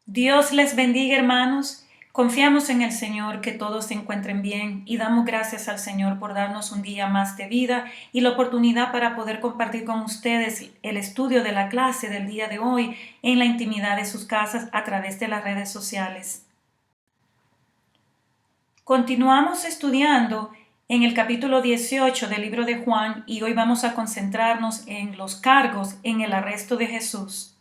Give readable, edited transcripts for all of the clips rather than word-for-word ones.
Dios les bendiga, hermanos. Confiamos en el Señor que todos se encuentren bien y damos gracias al Señor por darnos un día más de vida y la oportunidad para poder compartir con ustedes el estudio de la clase del día de hoy en la intimidad de sus casas a través de las redes sociales. Continuamos estudiando en el capítulo 18 del libro de Juan y hoy vamos a concentrarnos en los cargos en el arresto de Jesús.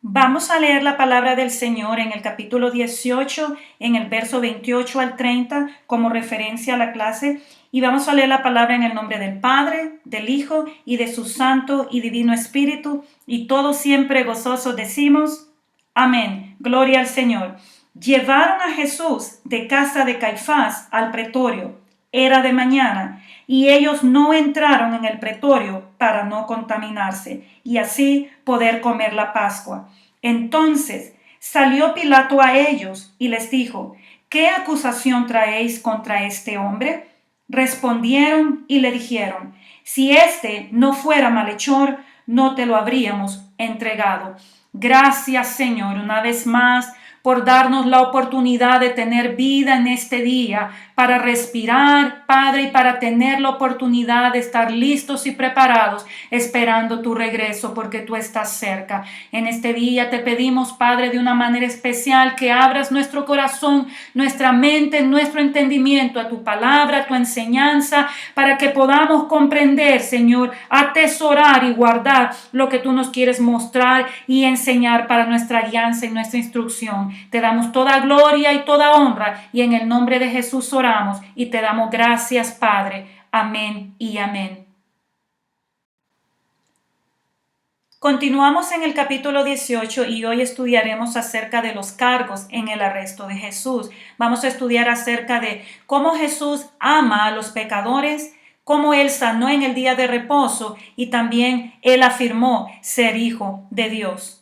Vamos a leer la palabra del Señor en el capítulo 18, en el verso 28 al 30, como referencia a la clase, y vamos a leer la palabra en el nombre del Padre, del Hijo y de su Santo y Divino Espíritu, y todos siempre gozosos decimos, amén, gloria al Señor. Llevaron a Jesús de casa de Caifás al pretorio. Era de mañana, y ellos no entraron en el pretorio para no contaminarse, y así poder comer la Pascua. Entonces salió Pilato a ellos y les dijo, ¿qué acusación traéis contra este hombre? Respondieron y le dijeron, si éste no fuera malhechor, no te lo habríamos entregado. Gracias, Señor, una vez más por darnos la oportunidad de tener vida en este día, para respirar, Padre, y para tener la oportunidad de estar listos y preparados, esperando tu regreso, porque tú estás cerca. En este día te pedimos, Padre, de una manera especial, que abras nuestro corazón, nuestra mente, nuestro entendimiento a tu palabra, a tu enseñanza, para que podamos comprender, Señor, atesorar y guardar lo que tú nos quieres mostrar y enseñar para nuestra guianza y nuestra instrucción. Te damos toda gloria y toda honra y en el nombre de Jesús oramos y te damos gracias, Padre. Amén y amén. Continuamos en el capítulo 18 y hoy estudiaremos acerca de los cargos en el arresto de Jesús. Vamos a estudiar acerca de cómo Jesús ama a los pecadores, cómo Él sanó en el día de reposo y también Él afirmó ser hijo de Dios.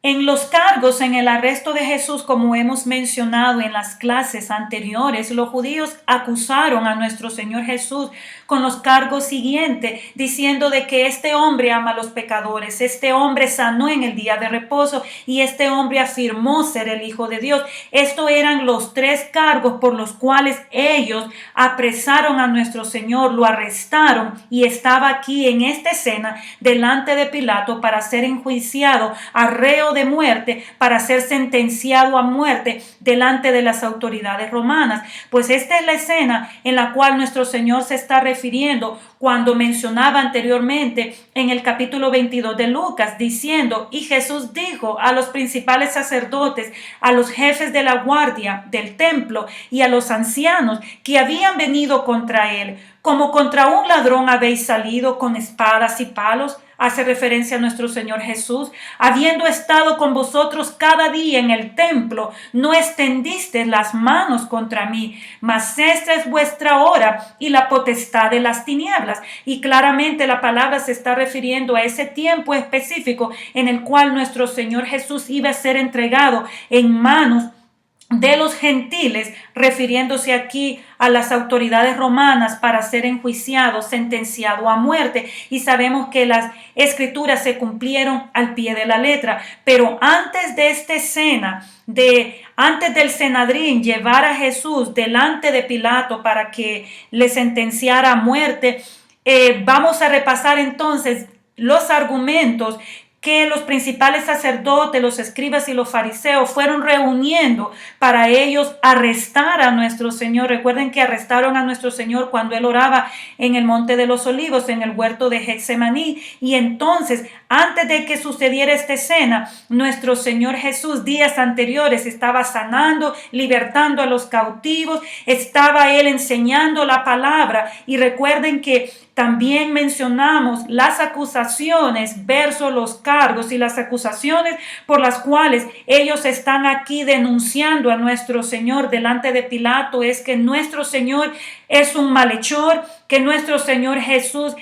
En los cargos en el arresto de Jesús, como hemos mencionado en las clases anteriores, los judíos acusaron a nuestro Señor Jesús con los cargos siguientes, diciendo de que este hombre ama a los pecadores, este hombre sanó en el día de reposo y este hombre afirmó ser el Hijo de Dios. Estos eran los tres cargos por los cuales ellos apresaron a nuestro Señor, lo arrestaron y estaba aquí en esta escena delante de Pilato para ser enjuiciado a reo de muerte, para ser sentenciado a muerte delante de las autoridades romanas. Pues esta es la escena en la cual nuestro Señor se está refiriendo cuando mencionaba anteriormente en el capítulo 22 de Lucas, diciendo, y Jesús dijo a los principales sacerdotes, a los jefes de la guardia del templo y a los ancianos que habían venido contra él, como contra un ladrón habéis salido con espadas y palos. Hace referencia a nuestro Señor Jesús. Habiendo estado con vosotros cada día en el templo, no extendisteis las manos contra mí, mas esta es vuestra hora y la potestad de las tinieblas. Y claramente la palabra se está refiriendo a ese tiempo específico en el cual nuestro Señor Jesús iba a ser entregado en manos de los gentiles, refiriéndose aquí a las autoridades romanas para ser enjuiciado, sentenciado a muerte. Y sabemos que las escrituras se cumplieron al pie de la letra. Pero antes de esta escena, antes del Sanedrín llevar a Jesús delante de Pilato para que le sentenciara a muerte, vamos a repasar entonces los argumentos que los principales sacerdotes, los escribas y los fariseos fueron reuniendo para ellos arrestar a nuestro Señor. Recuerden que arrestaron a nuestro Señor cuando Él oraba en el Monte de los Olivos, en el huerto de Getsemaní. Y entonces, antes de que sucediera esta escena, nuestro Señor Jesús, días anteriores, estaba sanando, libertando a los cautivos, estaba Él enseñando la palabra. Y recuerden que también mencionamos las acusaciones versus los cargos y las acusaciones por las cuales ellos están aquí denunciando a nuestro Señor delante de Pilato es que nuestro Señor es un malhechor, que nuestro Señor Jesús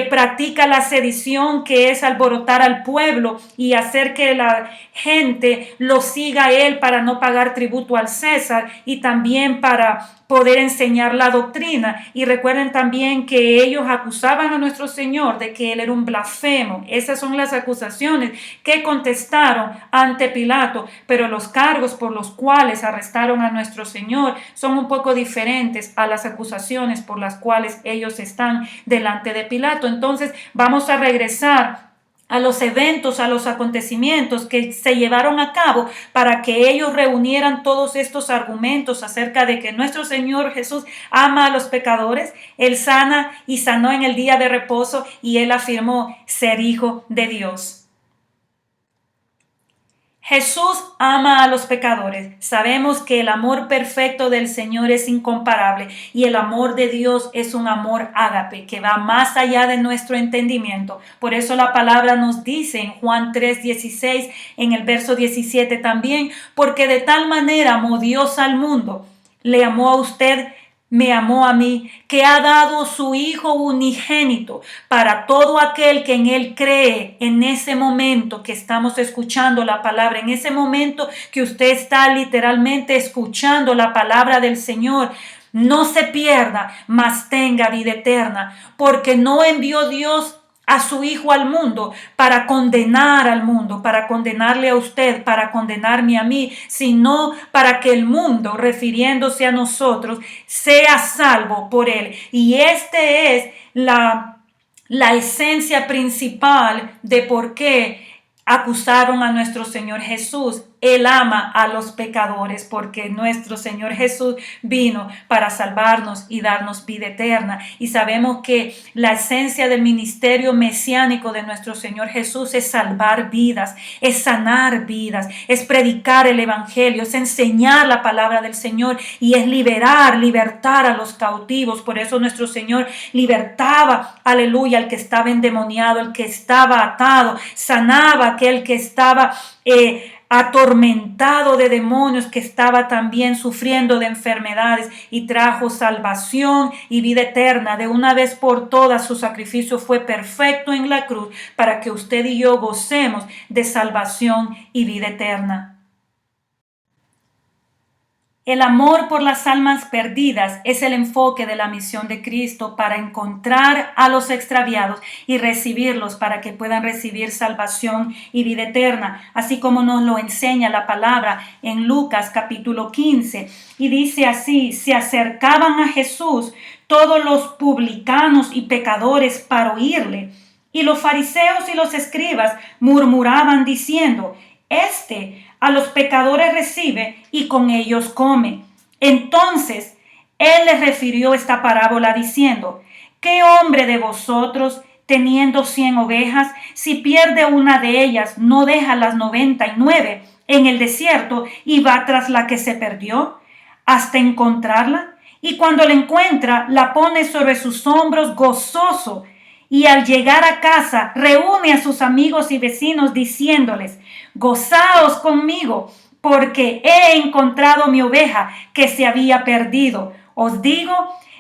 practica la sedición, que es alborotar al pueblo y hacer que la gente lo siga a él para no pagar tributo al César y también para poder enseñar la doctrina. Y recuerden también que ellos acusaban a nuestro Señor de que él era un blasfemo. Esas son las acusaciones que contestaron ante Pilato, pero los cargos por los cuales arrestaron a nuestro Señor son un poco diferentes a las acusaciones por las cuales ellos están delante de Pilato. Entonces vamos a regresar a los eventos, a los acontecimientos que se llevaron a cabo para que ellos reunieran todos estos argumentos acerca de que nuestro Señor Jesús ama a los pecadores. Él sana y sanó en el día de reposo y él afirmó ser hijo de Dios. Jesús ama a los pecadores. Sabemos que el amor perfecto del Señor es incomparable y el amor de Dios es un amor ágape que va más allá de nuestro entendimiento. Por eso la palabra nos dice en Juan 3:16, en el verso 17 también, porque de tal manera amó Dios al mundo, le amó a usted, me amó a mí, que ha dado su Hijo unigénito para todo aquel que en él cree. En ese momento que estamos escuchando la palabra, en ese momento que usted está literalmente escuchando la palabra del Señor, no se pierda, mas tenga vida eterna, porque no envió Dios a su Hijo al mundo para condenar al mundo, para condenarle a usted, para condenarme a mí, sino para que el mundo, refiriéndose a nosotros, sea salvo por él. Y este es la esencia principal de por qué acusaron a nuestro Señor Jesús. Él ama a los pecadores porque nuestro Señor Jesús vino para salvarnos y darnos vida eterna. Y sabemos que la esencia del ministerio mesiánico de nuestro Señor Jesús es salvar vidas, es sanar vidas, es predicar el evangelio, es enseñar la palabra del Señor y es libertar a los cautivos. Por eso nuestro Señor libertaba, aleluya, al que estaba endemoniado, al que estaba atado, sanaba a aquel que estaba atormentado de demonios, que estaba también sufriendo de enfermedades, y trajo salvación y vida eterna. De una vez por todas su sacrificio fue perfecto en la cruz para que usted y yo gocemos de salvación y vida eterna. El amor por las almas perdidas es el enfoque de la misión de Cristo para encontrar a los extraviados y recibirlos para que puedan recibir salvación y vida eterna, así como nos lo enseña la palabra en Lucas capítulo 15. Y dice así: se acercaban a Jesús todos los publicanos y pecadores para oírle, y los fariseos y los escribas murmuraban diciendo: este a los pecadores recibe y con ellos come. Entonces él les refirió esta parábola diciendo: ¿qué hombre de vosotros, teniendo 100 ovejas, si pierde una de ellas, no deja las 99 en el desierto y va tras la que se perdió hasta encontrarla? Y cuando la encuentra, la pone sobre sus hombros gozoso, y al llegar a casa reúne a sus amigos y vecinos diciéndoles: gozaos conmigo, porque he encontrado mi oveja que se había perdido. Os digo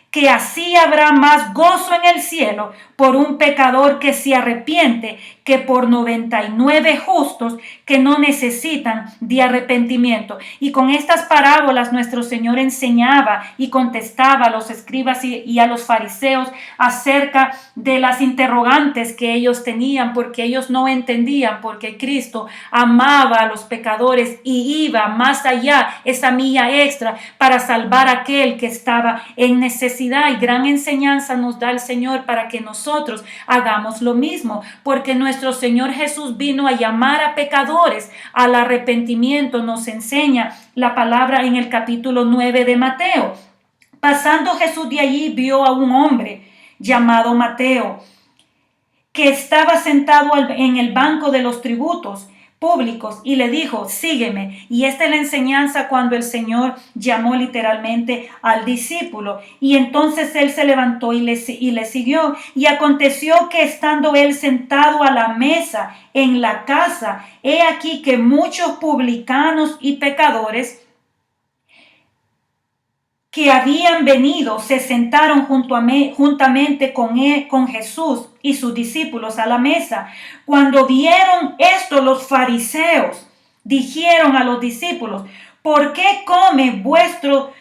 que así habrá más gozo en el cielo por un pecador que se arrepiente que por 99 justos que no necesitan de arrepentimiento. Y con estas parábolas nuestro Señor enseñaba y contestaba a los escribas y a los fariseos acerca de las interrogantes que ellos tenían, porque ellos no entendían porque Cristo amaba a los pecadores y iba más allá, esa milla extra, para salvar a aquel que estaba en necesidad. Y gran enseñanza nos da el Señor para que nosotros hagamos lo mismo, porque nuestro Señor Jesús vino a llamar a pecadores al arrepentimiento. Nos enseña la palabra en el capítulo 9 de Mateo. Pasando Jesús de allí, vio a un hombre llamado Mateo, que estaba sentado en el banco de los tributos públicos, y le dijo: sígueme. Y esta es la enseñanza cuando el Señor llamó literalmente al discípulo. Y entonces él se levantó y le siguió. Y aconteció que estando él sentado a la mesa en la casa, he aquí que muchos publicanos y pecadores que habían venido se sentaron juntamente con Jesús y sus discípulos a la mesa. Cuando vieron esto, los fariseos dijeron a los discípulos: ¿por qué come vuestro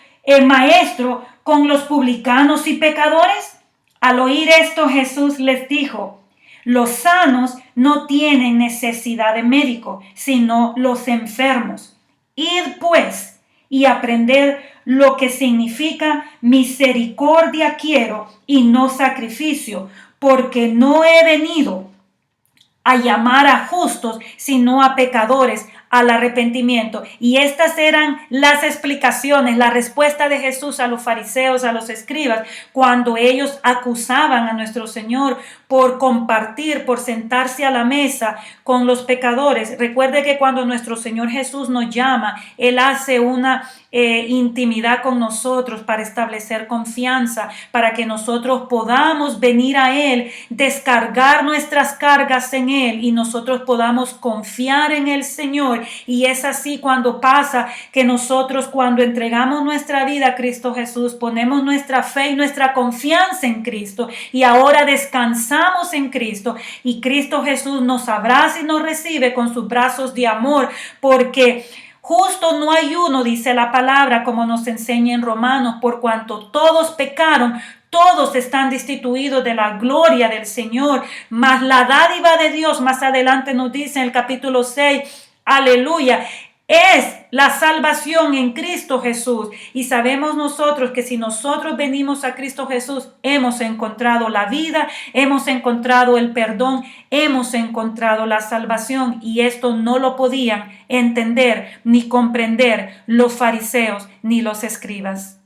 maestro con los publicanos y pecadores? Al oír esto, Jesús les dijo: los sanos no tienen necesidad de médico, sino los enfermos. Id pues y aprender lo que significa misericordia quiero y no sacrificio, porque no he venido a llamar a justos, sino a pecadores al arrepentimiento. Y estas eran las explicaciones, la respuesta de Jesús a los fariseos, a los escribas, cuando ellos acusaban a nuestro Señor por compartir, por sentarse a la mesa con los pecadores. Recuerde que cuando nuestro Señor Jesús nos llama, Él hace una intimidad con nosotros para establecer confianza, para que nosotros podamos venir a Él, descargar nuestras cargas en Él y nosotros podamos confiar en el Señor. Y es así cuando pasa que nosotros, cuando entregamos nuestra vida a Cristo Jesús, ponemos nuestra fe y nuestra confianza en Cristo y ahora descansamos en Cristo, y Cristo Jesús nos abraza y nos recibe con sus brazos de amor, porque justo no hay uno, dice la palabra, como nos enseña en Romanos, por cuanto todos pecaron, todos están destituidos de la gloria del Señor. Mas la dádiva de Dios, más adelante nos dice en el capítulo 6, aleluya, es la salvación en Cristo Jesús. Y sabemos nosotros que si nosotros venimos a Cristo Jesús, hemos encontrado la vida, hemos encontrado el perdón, hemos encontrado la salvación. Y esto no lo podían entender ni comprender los fariseos ni los escribas.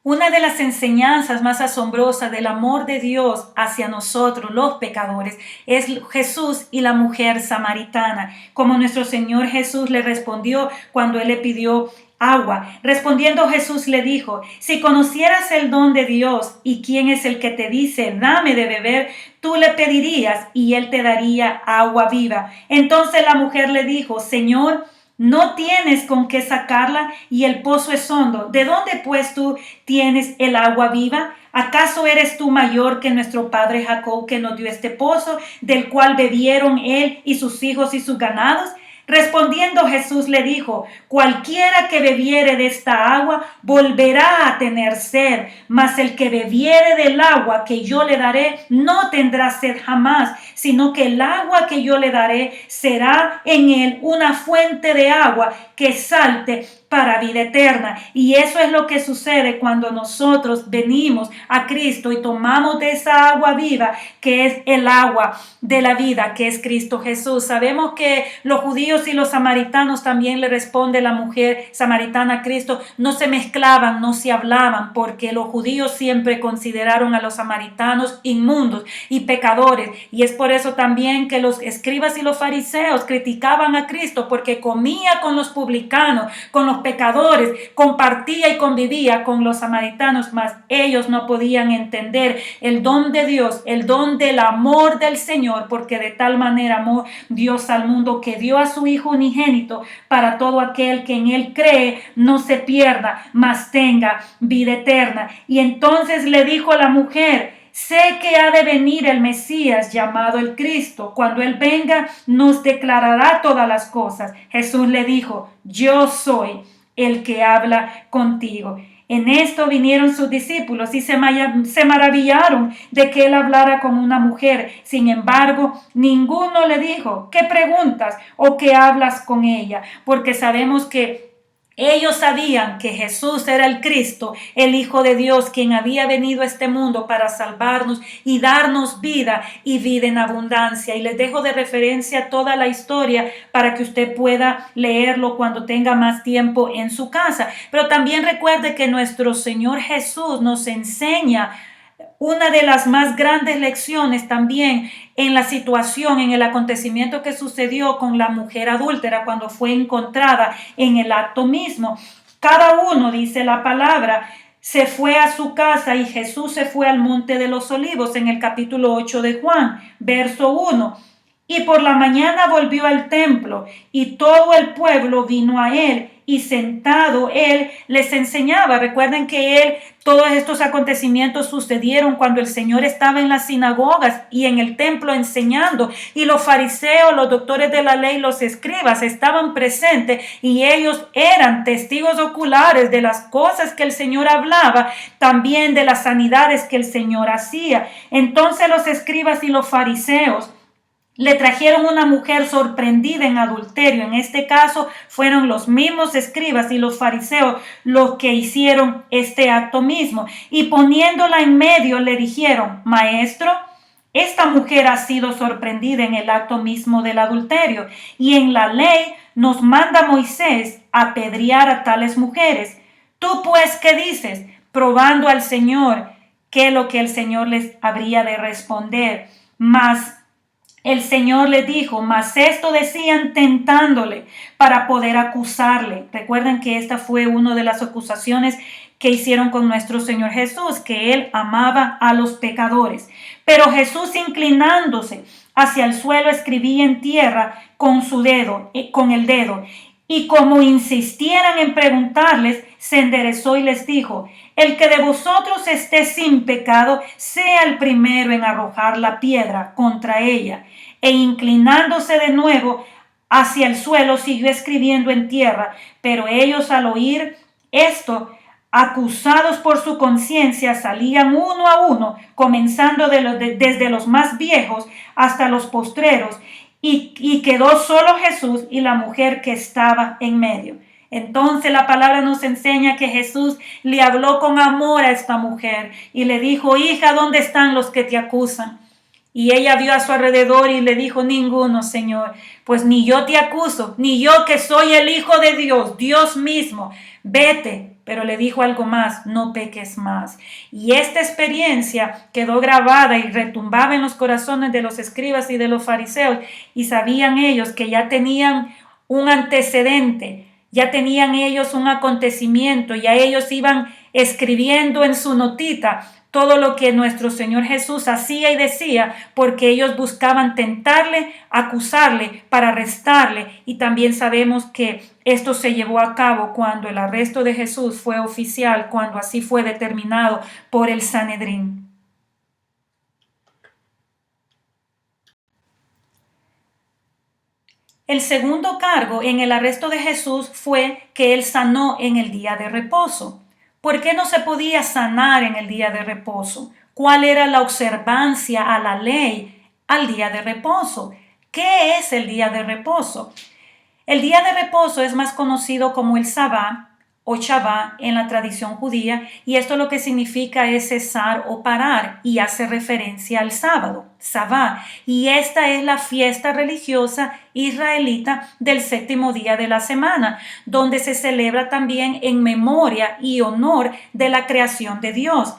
Una de las enseñanzas más asombrosas del amor de Dios hacia nosotros, los pecadores, es Jesús y la mujer samaritana. Como nuestro Señor Jesús le respondió cuando Él le pidió agua. Respondiendo Jesús le dijo: si conocieras el don de Dios y quién es el que te dice, dame de beber, tú le pedirías y Él te daría agua viva. Entonces la mujer le dijo: Señor, no tienes con qué sacarla y el pozo es hondo. ¿De dónde pues tú tienes el agua viva? ¿Acaso eres tú mayor que nuestro padre Jacob, que nos dio este pozo, del cual bebieron él y sus hijos y sus ganados? Respondiendo Jesús le dijo: cualquiera que bebiere de esta agua volverá a tener sed, mas el que bebiere del agua que yo le daré no tendrá sed jamás, sino que el agua que yo le daré será en él una fuente de agua que salte para vida eterna. Y eso es lo que sucede cuando nosotros venimos a Cristo y tomamos de esa agua viva, que es el agua de la vida, que es Cristo Jesús. Sabemos que los judíos y los samaritanos, también le responde la mujer samaritana a Cristo, no se mezclaban, no se hablaban, porque los judíos siempre consideraron a los samaritanos inmundos y pecadores. Y es por eso también que los escribas y los fariseos criticaban a Cristo, porque comía con los publicanos, con los pecadores, compartía y convivía con los samaritanos, mas ellos no podían entender el don de Dios, el don del amor del Señor, porque de tal manera amó Dios al mundo que dio a su Hijo unigénito, para todo aquel que en él cree no se pierda, mas tenga vida eterna. Y entonces le dijo a la mujer: sé que ha de venir el Mesías, llamado el Cristo. Cuando Él venga, nos declarará todas las cosas. Jesús le dijo: yo soy el que habla contigo. En esto vinieron sus discípulos y se maravillaron de que Él hablara con una mujer. Sin embargo, ninguno le dijo: ¿qué preguntas o qué hablas con ella? Porque sabemos que ellos sabían que Jesús era el Cristo, el Hijo de Dios, quien había venido a este mundo para salvarnos y darnos vida y vida en abundancia. Y les dejo de referencia toda la historia para que usted pueda leerlo cuando tenga más tiempo en su casa. Pero también recuerde que nuestro Señor Jesús nos enseña una de las más grandes lecciones también en la situación, en el acontecimiento que sucedió con la mujer adúltera cuando fue encontrada en el acto mismo. Cada uno, dice la palabra, se fue a su casa y Jesús se fue al monte de los olivos en el capítulo 8 de Juan, verso 1. Y por la mañana volvió al templo y todo el pueblo vino a él y sentado él les enseñaba. Recuerden que todos estos acontecimientos sucedieron cuando el Señor estaba en las sinagogas y en el templo enseñando, y los fariseos, los doctores de la ley, los escribas estaban presentes, y ellos eran testigos oculares de las cosas que el Señor hablaba, también de las sanidades que el Señor hacía. Entonces los escribas y los fariseos le trajeron una mujer sorprendida en adulterio. En este caso fueron los mismos escribas y los fariseos los que hicieron este acto mismo. Y poniéndola en medio le dijeron: Maestro, esta mujer ha sido sorprendida en el acto mismo del adulterio, y en la ley nos manda Moisés apedrear a tales mujeres. Tú pues, ¿qué dices? Probando al Señor qué lo que el Señor les habría de responder. Mas el Señor le dijo: mas esto decían tentándole para poder acusarle. Recuerden que esta fue una de las acusaciones que hicieron con nuestro Señor Jesús, que él amaba a los pecadores. Pero Jesús, inclinándose hacia el suelo, escribía en tierra con el dedo. Y como insistieran en preguntarles, se enderezó y les dijo: el que de vosotros esté sin pecado, sea el primero en arrojar la piedra contra ella. E inclinándose de nuevo hacia el suelo, siguió escribiendo en tierra. Pero ellos, al oír esto, acusados por su conciencia, salían uno a uno, comenzando desde los más viejos hasta los postreros, y quedó solo Jesús y la mujer que estaba en medio. Entonces la palabra nos enseña que Jesús le habló con amor a esta mujer y le dijo: hija, ¿dónde están los que te acusan? Y ella vio a su alrededor y le dijo: ninguno, Señor. Pues ni yo te acuso, ni yo, que soy el Hijo de Dios, Dios mismo. Vete. Pero le dijo algo más: no peques más. Y esta experiencia quedó grabada y retumbaba en los corazones de los escribas y de los fariseos, y sabían ellos que ya tenían un antecedente, ya tenían ellos un acontecimiento, ya ellos iban escribiendo en su notita todo lo que nuestro Señor Jesús hacía y decía, porque ellos buscaban tentarle, acusarle, para arrestarle. Y también sabemos que esto se llevó a cabo cuando el arresto de Jesús fue oficial, cuando así fue determinado por el Sanedrín. El segundo cargo en el arresto de Jesús fue que él sanó en el día de reposo. ¿Por qué no se podía sanar en el día de reposo? ¿Cuál era la observancia a la ley al día de reposo? ¿Qué es el día de reposo? El día de reposo es más conocido como el Sabá o Shabbat en la tradición judía, y esto lo que significa es cesar o parar, y hace referencia al sábado, Sabá, y esta es la fiesta religiosa israelita del séptimo día de la semana, donde se celebra también en memoria y honor de la creación de Dios.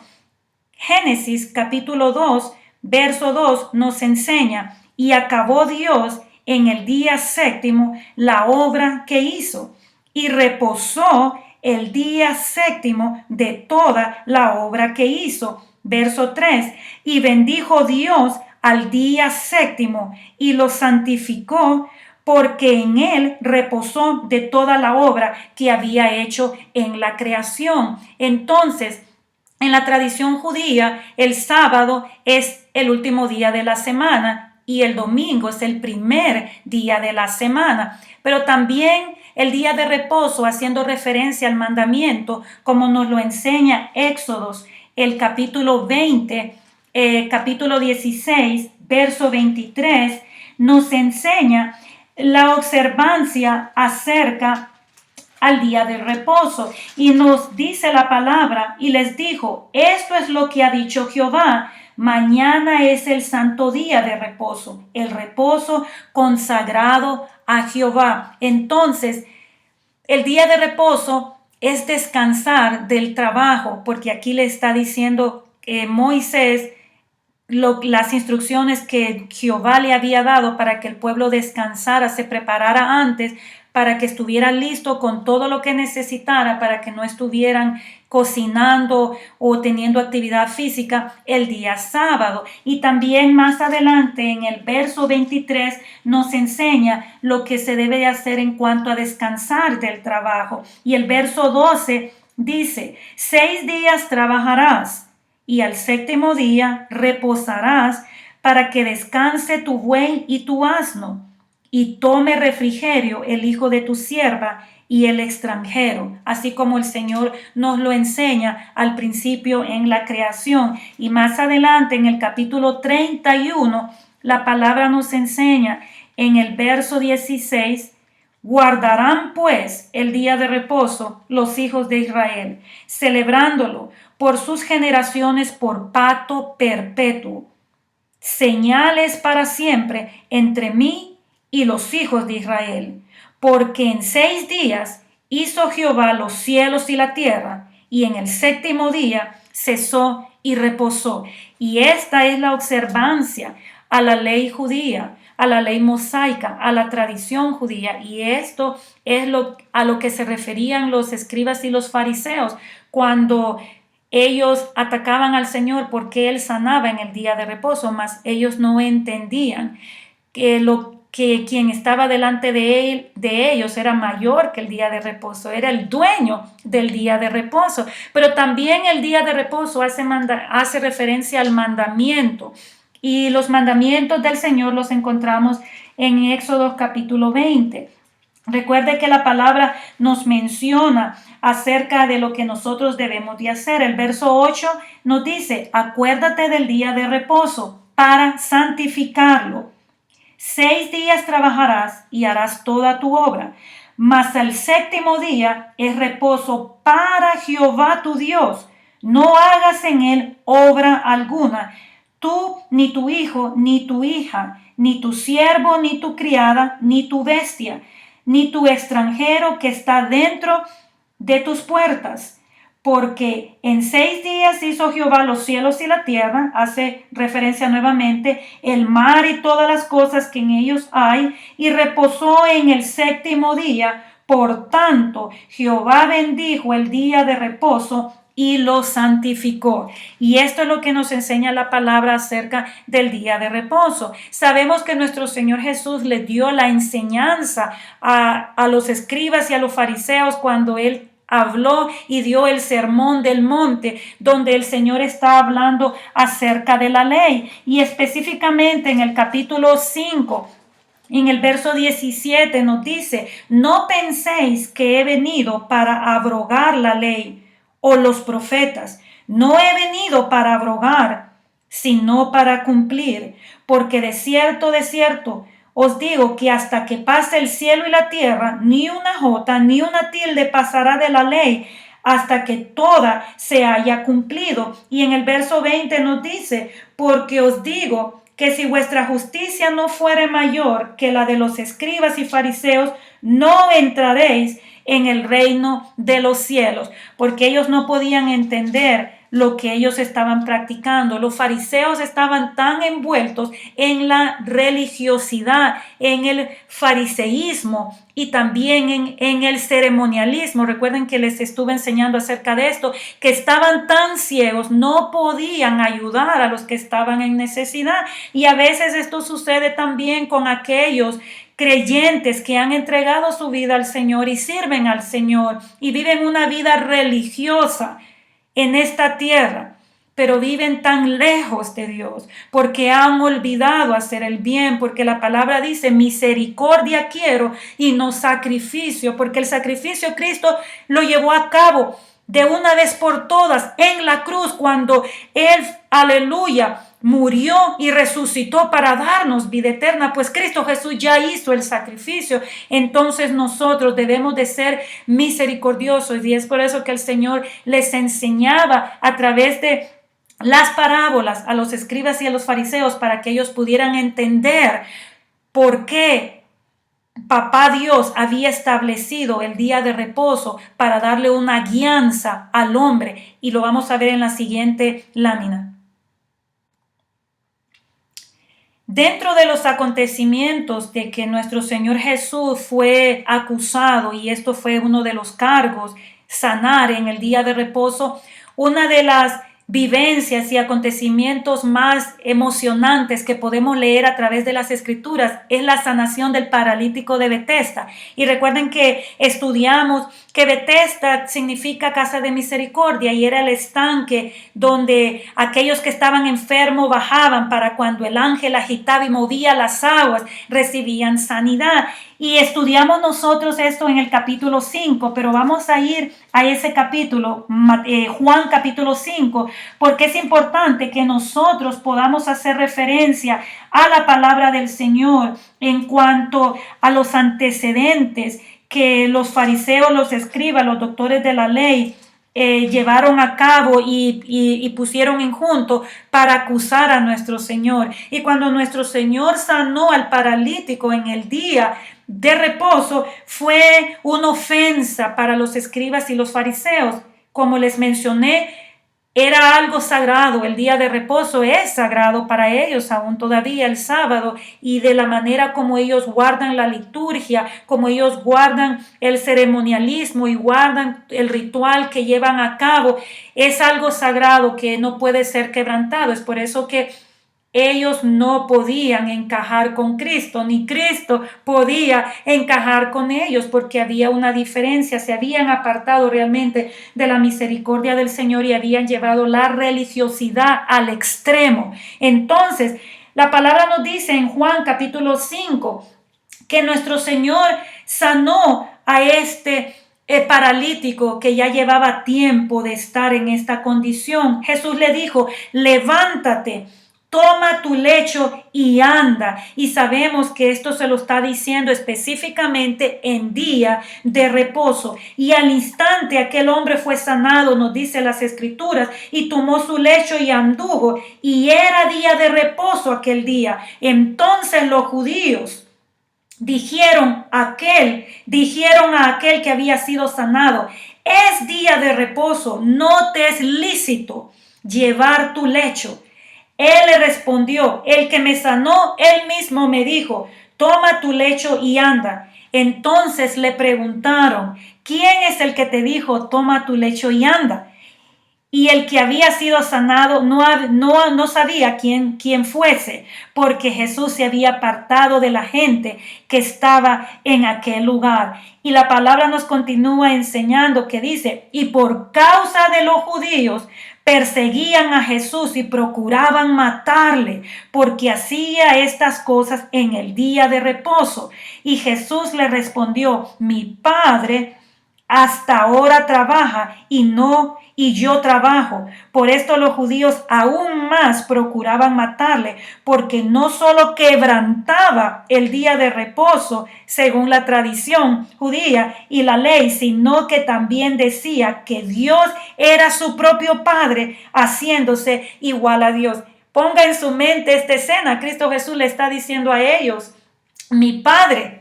Génesis capítulo 2, verso 2 nos enseña: y acabó Dios en el día séptimo la obra que hizo, y reposó el día séptimo de toda la obra que hizo. Verso 3, y bendijo Dios al día séptimo y lo santificó, porque en él reposó de toda la obra que había hecho en la creación. Entonces, en la tradición judía, el sábado es el último día de la semana y el domingo es el primer día de la semana. Pero también el día de reposo, haciendo referencia al mandamiento, como nos lo enseña Éxodos, el capítulo 20, capítulo 16, verso 23, nos enseña la observancia acerca al día de reposo. Y nos dice la palabra: y les dijo: esto es lo que ha dicho Jehová, mañana es el santo día de reposo, el reposo consagrado a Jehová. Entonces, el día de reposo es descansar del trabajo, porque aquí le está diciendo Moisés las instrucciones que Jehová le había dado para que el pueblo descansara, se preparara antes para que estuviera listo con todo lo que necesitara, para que no estuvieran cocinando o teniendo actividad física el día sábado. Y también más adelante en el verso 23 nos enseña lo que se debe de hacer en cuanto a descansar del trabajo. Y el verso 12 dice: 6 días trabajarás y al séptimo día reposarás, para que descanse tu buey y tu asno, y tome refrigerio el hijo de tu sierva y el extranjero, así como el Señor nos lo enseña al principio en la creación. Y más adelante en el capítulo 31, la palabra nos enseña en el verso 16: guardarán pues el día de reposo los hijos de Israel, celebrándolo por sus generaciones por pacto perpetuo, señales para siempre entre mí y los hijos de Israel. Porque en 6 días hizo Jehová los cielos y la tierra, y en el séptimo día cesó y reposó. Y esta es la observancia a la ley judía, a la ley mosaica, a la tradición judía. Y esto es a lo que se referían los escribas y los fariseos cuando ellos atacaban al Señor porque Él sanaba en el día de reposo, mas ellos no entendían que quien estaba delante de ellos era mayor que el día de reposo, era el dueño del día de reposo. Pero también el día de reposo hace referencia al mandamiento, y los mandamientos del Señor los encontramos en Éxodo capítulo 20. Recuerde que la palabra nos menciona acerca de lo que nosotros debemos de hacer. El verso 8 nos dice: acuérdate del día de reposo para santificarlo. 6 días trabajarás y harás toda tu obra, mas el séptimo día es reposo para Jehová tu Dios. No hagas en él obra alguna, tú, ni tu hijo, ni tu hija, ni tu siervo, ni tu criada, ni tu bestia, ni tu extranjero que está dentro de tus puertas. Porque en 6 días hizo Jehová los cielos y la tierra, hace referencia nuevamente, el mar y todas las cosas que en ellos hay, y reposó en el séptimo día. Por tanto, Jehová bendijo el día de reposo y lo santificó. Y esto es lo que nos enseña la palabra acerca del día de reposo. Sabemos que nuestro Señor Jesús le dio la enseñanza a los escribas y a los fariseos cuando Él habló y dio el sermón del monte, donde el Señor está hablando acerca de la ley. Y específicamente en el capítulo 5, en el verso 17 nos dice: no penséis que he venido para abrogar la ley o los profetas. No he venido para abrogar, sino para cumplir. Porque de cierto, os digo que hasta que pase el cielo y la tierra, ni una jota ni una tilde pasará de la ley, hasta que toda se haya cumplido. Y en el verso 20 nos dice: porque os digo que si vuestra justicia no fuere mayor que la de los escribas y fariseos, no entraréis en el reino de los cielos. Porque ellos no podían entender lo que ellos estaban practicando. Los fariseos estaban tan envueltos en la religiosidad, en el fariseísmo y también en el ceremonialismo. Recuerden que les estuve enseñando acerca de esto, que estaban tan ciegos, no podían ayudar a los que estaban en necesidad. Y a veces esto sucede también con aquellos creyentes que han entregado su vida al Señor y sirven al Señor y viven una vida religiosa en esta tierra, pero viven tan lejos de Dios porque han olvidado hacer el bien, porque la palabra dice: misericordia quiero y no sacrificio, porque el sacrificio Cristo lo llevó a cabo de una vez por todas en la cruz, cuando Él, aleluya, murió y resucitó para darnos vida eterna. Pues Cristo Jesús ya hizo el sacrificio. Entonces nosotros debemos de ser misericordiosos, y es por eso que el Señor les enseñaba a través de las parábolas a los escribas y a los fariseos, para que ellos pudieran entender por qué Papá Dios había establecido el día de reposo para darle una guianza al hombre. Y lo vamos a ver en la siguiente lámina. Dentro de los acontecimientos de que nuestro Señor Jesús fue acusado, y esto fue uno de los cargos, sanar en el día de reposo, una de las vivencias y acontecimientos más emocionantes que podemos leer a través de las escrituras es la sanación del paralítico de Betesda. Y recuerden que estudiamos que Betesda significa casa de misericordia y era el estanque donde aquellos que estaban enfermos bajaban para cuando el ángel agitaba y movía las aguas, recibían sanidad. Y estudiamos nosotros esto en el capítulo 5, pero vamos a ir a ese capítulo, Juan capítulo 5, porque es importante que nosotros podamos hacer referencia a la palabra del Señor en cuanto a los antecedentes que los fariseos, los escribas, los doctores de la ley llevaron a cabo y pusieron en junto para acusar a nuestro Señor. Y cuando nuestro Señor sanó al paralítico en el día de reposo, fue una ofensa para los escribas y los fariseos. Como les mencioné, era algo sagrado, el día de reposo es sagrado para ellos aún todavía el sábado, y de la manera como ellos guardan la liturgia, como ellos guardan el ceremonialismo y guardan el ritual que llevan a cabo, es algo sagrado que no puede ser quebrantado. Es por eso que ellos no podían encajar con Cristo, ni Cristo podía encajar con ellos, porque había una diferencia. Se habían apartado realmente de la misericordia del Señor y habían llevado la religiosidad al extremo. Entonces, la palabra nos dice en Juan capítulo 5 que nuestro Señor sanó a este paralítico que ya llevaba tiempo de estar en esta condición. Jesús le dijo: levántate, toma tu lecho y anda. Y sabemos que esto se lo está diciendo específicamente en día de reposo. Y al instante aquel hombre fue sanado, nos dice las escrituras, y tomó su lecho y anduvo. Y era día de reposo aquel día. Entonces los judíos dijeron a aquel que había sido sanado: es día de reposo, no te es lícito llevar tu lecho. Él le respondió: el que me sanó, él mismo me dijo, toma tu lecho y anda. Entonces le preguntaron: ¿quién es el que te dijo, toma tu lecho y anda? Y el que había sido sanado no sabía quién fuese, porque Jesús se había apartado de la gente que estaba en aquel lugar. Y la palabra nos continúa enseñando que dice: y por causa de los judíos perseguían a Jesús y procuraban matarle, porque hacía estas cosas en el día de reposo. Y Jesús le respondió: mi Padre hasta ahora trabaja y yo trabajo. Por esto los judíos aún más procuraban matarle, porque no solo quebrantaba el día de reposo según la tradición judía y la ley, sino que también decía que Dios era su propio Padre, haciéndose igual a Dios. Ponga en su mente esta escena. Cristo Jesús le está diciendo a ellos: mi Padre.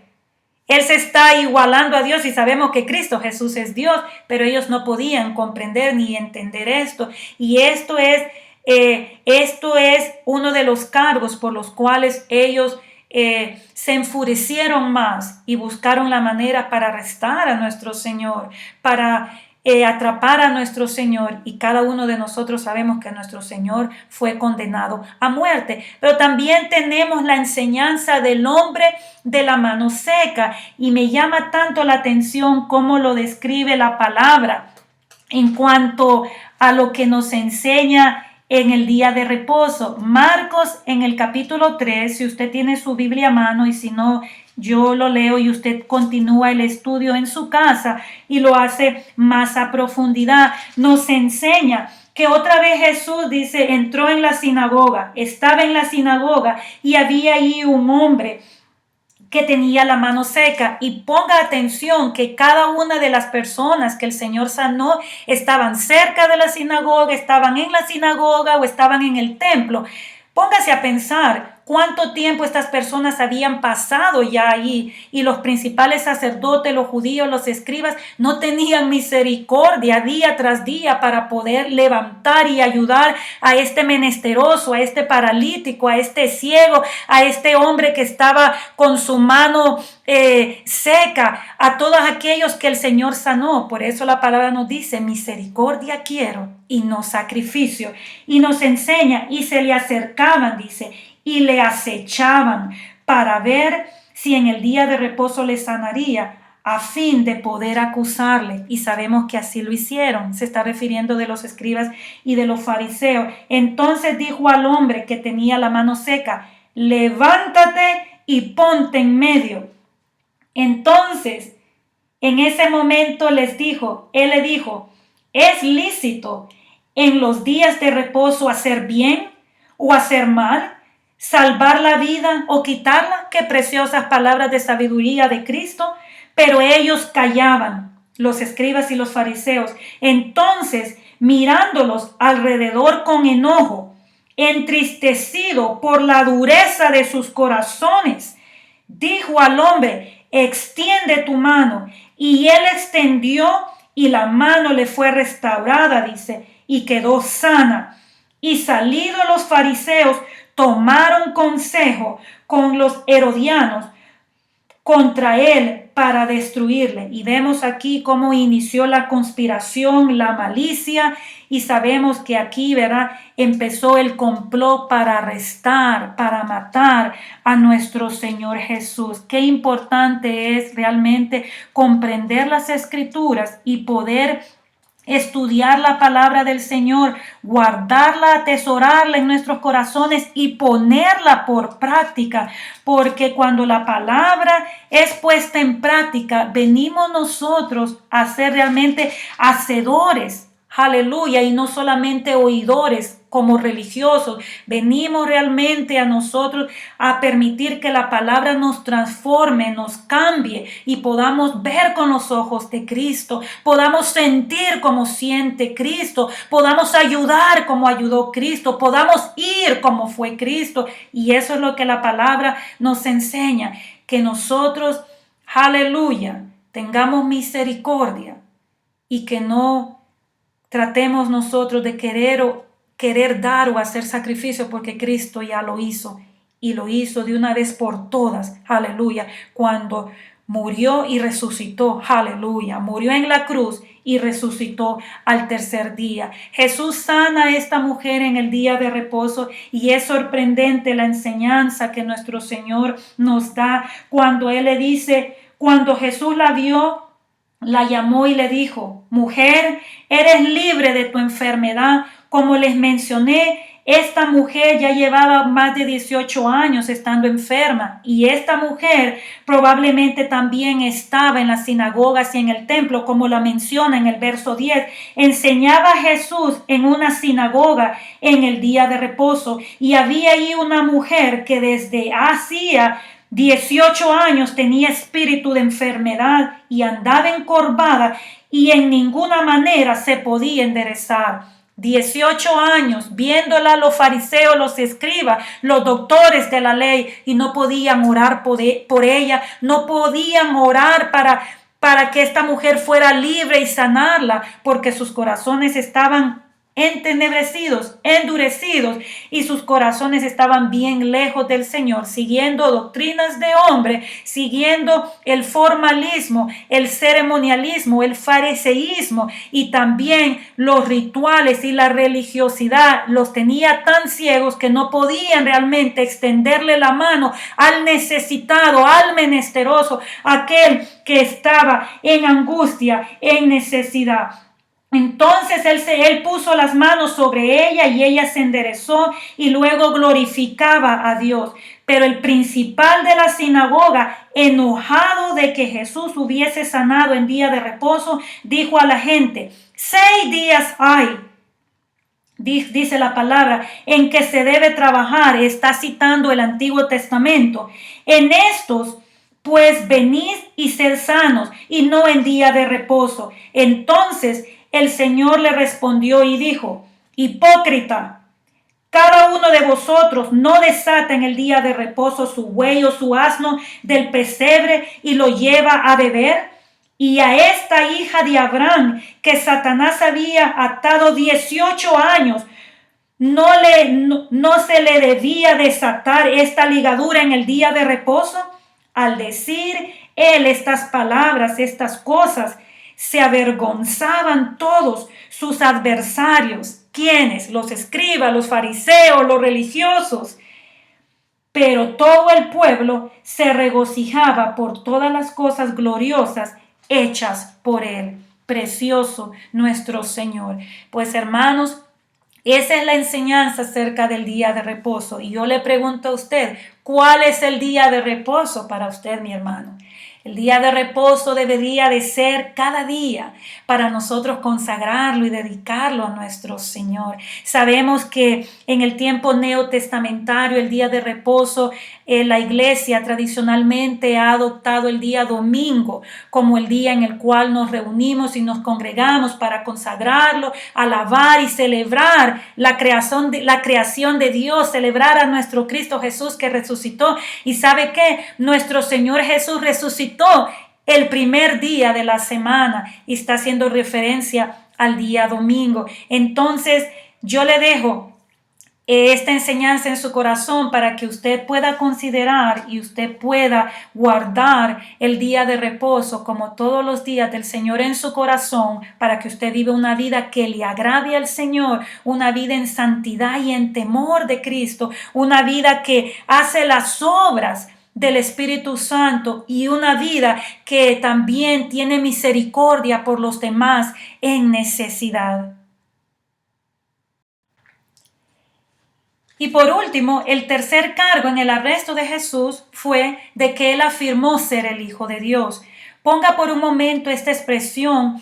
Él se está igualando a Dios, y sabemos que Cristo Jesús es Dios, pero ellos no podían comprender ni entender esto. Y esto es uno de los cargos por los cuales ellos se enfurecieron más y buscaron la manera para arrestar a nuestro Señor, para atrapar a nuestro Señor. Y cada uno de nosotros sabemos que nuestro Señor fue condenado a muerte. Pero también tenemos la enseñanza del hombre de la mano seca, y me llama tanto la atención cómo lo describe la palabra en cuanto a lo que nos enseña en el día de reposo. Marcos en el capítulo 3, si usted tiene su Biblia a mano, y si no, yo lo leo y usted continúa el estudio en su casa y lo hace más a profundidad. Nos enseña que otra vez Jesús, dice, entró en la sinagoga, estaba en la sinagoga y había allí un hombre que tenía la mano seca. Y ponga atención que cada una de las personas que el Señor sanó estaban cerca de la sinagoga, estaban en la sinagoga o estaban en el templo. Póngase a pensar cuánto tiempo estas personas habían pasado ya ahí, y los principales sacerdotes, los judíos, los escribas, no tenían misericordia día tras día para poder levantar y ayudar a este menesteroso, a este paralítico, a este ciego, a este hombre que estaba con su mano seca, a todos aquellos que el Señor sanó. Por eso la palabra nos dice: misericordia quiero y no sacrificio. Y nos enseña: y se le acercaban, dice, y le acechaban para ver si en el día de reposo le sanaría, a fin de poder acusarle. Y sabemos que así lo hicieron. Se está refiriendo de los escribas y de los fariseos. Entonces dijo al hombre que tenía la mano seca: levántate y ponte en medio. Entonces, en ese momento él le dijo: ¿es lícito en los días de reposo hacer bien o hacer mal, salvar la vida o quitarla? Qué preciosas palabras de sabiduría de Cristo. Pero ellos callaban, los escribas y los fariseos. Entonces, mirándolos alrededor con enojo, entristecido por la dureza de sus corazones, dijo al hombre: extiende tu mano. Y él extendió, y la mano le fue restaurada, dice, y quedó sana. Y salidos los fariseos, tomaron consejo con los herodianos contra él para destruirle. Y vemos aquí cómo inició la conspiración, la malicia, y sabemos que aquí, ¿verdad?, empezó el complot para arrestar, para matar a nuestro Señor Jesús. Qué importante es realmente comprender las Escrituras y poder estudiar la palabra del Señor, guardarla, atesorarla en nuestros corazones y ponerla por práctica, porque cuando la palabra es puesta en práctica, venimos nosotros a ser realmente hacedores. Aleluya, y no solamente oidores como religiosos. Venimos realmente a nosotros a permitir que la palabra nos transforme, nos cambie y podamos ver con los ojos de Cristo, podamos sentir como siente Cristo, podamos ayudar como ayudó Cristo, podamos ir como fue Cristo. Y eso es lo que la palabra nos enseña, que nosotros, aleluya, tengamos misericordia y que no tratemos nosotros de querer dar o hacer sacrificio, porque Cristo ya lo hizo, y lo hizo de una vez por todas, aleluya, cuando murió y resucitó, aleluya, murió en la cruz y resucitó al tercer día. Jesús sana a esta mujer en el día de reposo, y es sorprendente la enseñanza que nuestro Señor nos da cuando Él le dice, cuando Jesús la vio, la llamó y le dijo: mujer, eres libre de tu enfermedad. Como les mencioné, esta mujer ya llevaba más de 18 años estando enferma, y esta mujer probablemente también estaba en las sinagogas y en el templo, como la menciona en el verso 10. Enseñaba Jesús en una sinagoga en el día de reposo, y había ahí una mujer que desde hacía 18 años tenía espíritu de enfermedad y andaba encorvada, y en ninguna manera se podía enderezar. 18 años viéndola los fariseos, los escribas, los doctores de la ley, y no podían orar por ella, no podían orar para que esta mujer fuera libre y sanarla, porque sus corazones estaban entenebrecidos, endurecidos, y sus corazones estaban bien lejos del Señor, siguiendo doctrinas de hombre, siguiendo el formalismo, el ceremonialismo, el fariseísmo, y también los rituales y la religiosidad los tenía tan ciegos que no podían realmente extenderle la mano al necesitado, al menesteroso, aquel que estaba en angustia, en necesidad. Entonces él puso las manos sobre ella, y ella se enderezó y luego glorificaba a Dios. Pero el principal de la sinagoga, enojado de que Jesús hubiese sanado en día de reposo, dijo a la gente: 6 días hay, dice la palabra, en que se debe trabajar. Está citando el Antiguo Testamento. En estos pues venid y sed sanos, y no en día de reposo. Entonces el Señor le respondió y dijo: hipócrita, Cada uno de vosotros no desata en el día de reposo su buey o su asno del pesebre y lo lleva a beber. Y a esta hija de Abraham, que Satanás había atado 18 años, no se le debía desatar esta ligadura en el día de reposo. Al decir él estas palabras, estas cosas, se avergonzaban todos sus adversarios. ¿Quiénes? Los escribas, los fariseos, los religiosos. Pero todo el pueblo se regocijaba por todas las cosas gloriosas hechas por él. Precioso nuestro Señor. Pues hermanos, esa es la enseñanza acerca del día de reposo. Y yo le pregunto a usted, ¿cuál es el día de reposo para usted, mi hermano? El día de reposo debería de ser cada día para nosotros consagrarlo y dedicarlo a nuestro Señor. Sabemos que en el tiempo neotestamentario, el día de reposo, la iglesia tradicionalmente ha adoptado el día domingo como el día en el cual nos reunimos y nos congregamos para consagrarlo, alabar y celebrar la creación de Dios, celebrar a nuestro Cristo Jesús que resucitó. Y ¿sabe qué? Nuestro Señor Jesús resucitó el primer día de la semana y está haciendo referencia al día domingo. Entonces yo le dejo esta enseñanza en su corazón para que usted pueda considerar y usted pueda guardar el día de reposo como todos los días del Señor en su corazón, para que usted viva una vida que le agrade al Señor, una vida en santidad y en temor de Cristo, una vida que hace las obras del Espíritu Santo y una vida que también tiene misericordia por los demás en necesidad. Y por último, el tercer cargo en el arresto de Jesús fue de que él afirmó ser el Hijo de Dios. Ponga por un momento esta expresión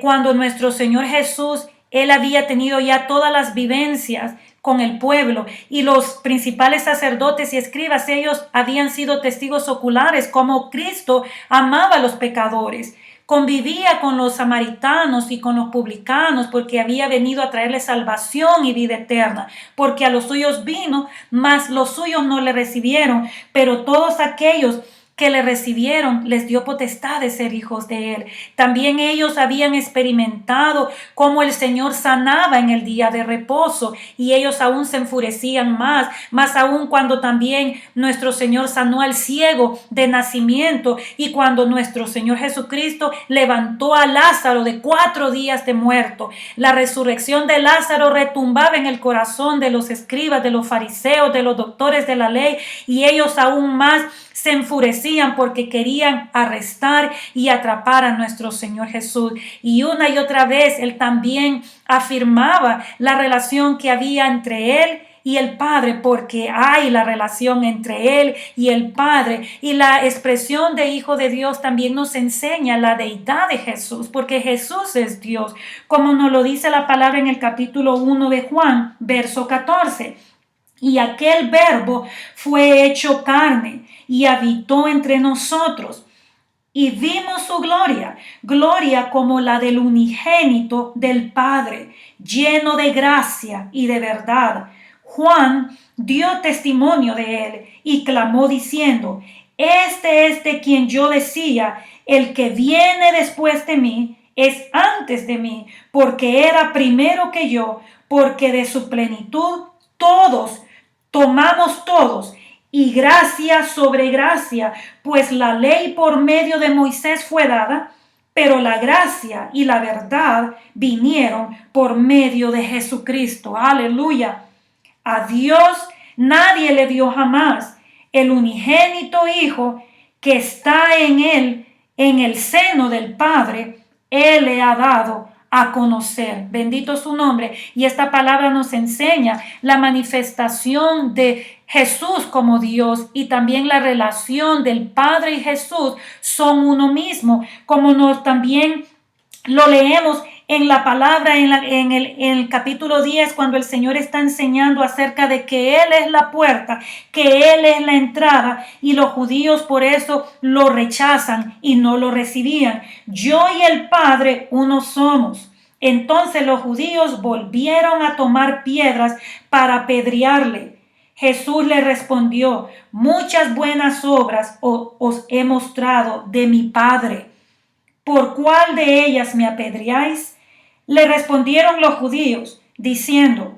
cuando nuestro Señor Jesús, él había tenido ya todas las vivencias con el pueblo y los principales sacerdotes y escribas, ellos habían sido testigos oculares como Cristo amaba a los pecadores. Convivía con los samaritanos y con los publicanos porque había venido a traerles salvación y vida eterna, porque a los suyos vino, mas los suyos no le recibieron, pero todos aquellos que le recibieron les dio potestad de ser hijos de él. También ellos habían experimentado cómo el Señor sanaba en el día de reposo y ellos aún se enfurecían más aún cuando también nuestro Señor sanó al ciego de nacimiento y cuando nuestro Señor Jesucristo levantó a Lázaro de 4 días de muerto. La resurrección de Lázaro retumbaba en el corazón de los escribas, de los fariseos, de los doctores de la ley, y ellos aún más se enfurecían porque querían arrestar y atrapar a nuestro Señor Jesús. Y una y otra vez él también afirmaba la relación que había entre él y el Padre, porque hay la relación entre él y el Padre. Y la expresión de Hijo de Dios también nos enseña la deidad de Jesús, porque Jesús es Dios, como nos lo dice la palabra en el capítulo 1 de Juan, verso 14. Y aquel Verbo fue hecho carne y habitó entre nosotros. Y vimos su gloria, gloria como la del unigénito del Padre, lleno de gracia y de verdad. Juan dio testimonio de él y clamó diciendo: este es de quien yo decía, el que viene después de mí es antes de mí, porque era primero que yo, porque de su plenitud tomamos todos, y gracia sobre gracia, pues la ley por medio de Moisés fue dada, pero la gracia y la verdad vinieron por medio de Jesucristo. Aleluya. A Dios nadie le dio jamás. El unigénito Hijo que está en él, en el seno del Padre, él le ha dado a conocer. Bendito su nombre. Y esta palabra nos enseña la manifestación de Jesús como Dios y también la relación del Padre y Jesús son uno mismo, como nos también lo leemos en la palabra en el capítulo 10, cuando el Señor está enseñando acerca de que Él es la puerta, que Él es la entrada, y los judíos por eso lo rechazan y no lo recibían. Yo y el Padre uno somos. Entonces los judíos volvieron a tomar piedras para apedrearle. Jesús le respondió: muchas buenas obras os he mostrado de mi Padre. ¿Por cuál de ellas me apedreáis? Le respondieron los judíos, diciendo: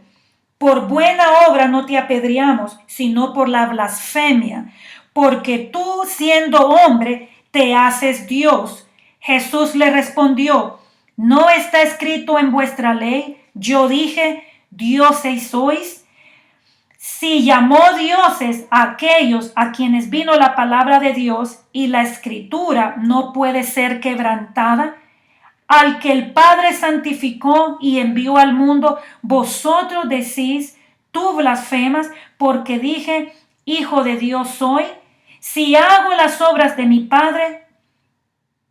por buena obra no te apedreamos, sino por la blasfemia, porque tú, siendo hombre, te haces Dios. Jesús le respondió: ¿no está escrito en vuestra ley? Yo dije: dioses sois. Si llamó dioses a aquellos a quienes vino la palabra de Dios, y la escritura no puede ser quebrantada, al que el Padre santificó y envió al mundo, vosotros decís: tú blasfemas, porque dije: hijo de Dios soy. Si hago las obras de mi Padre,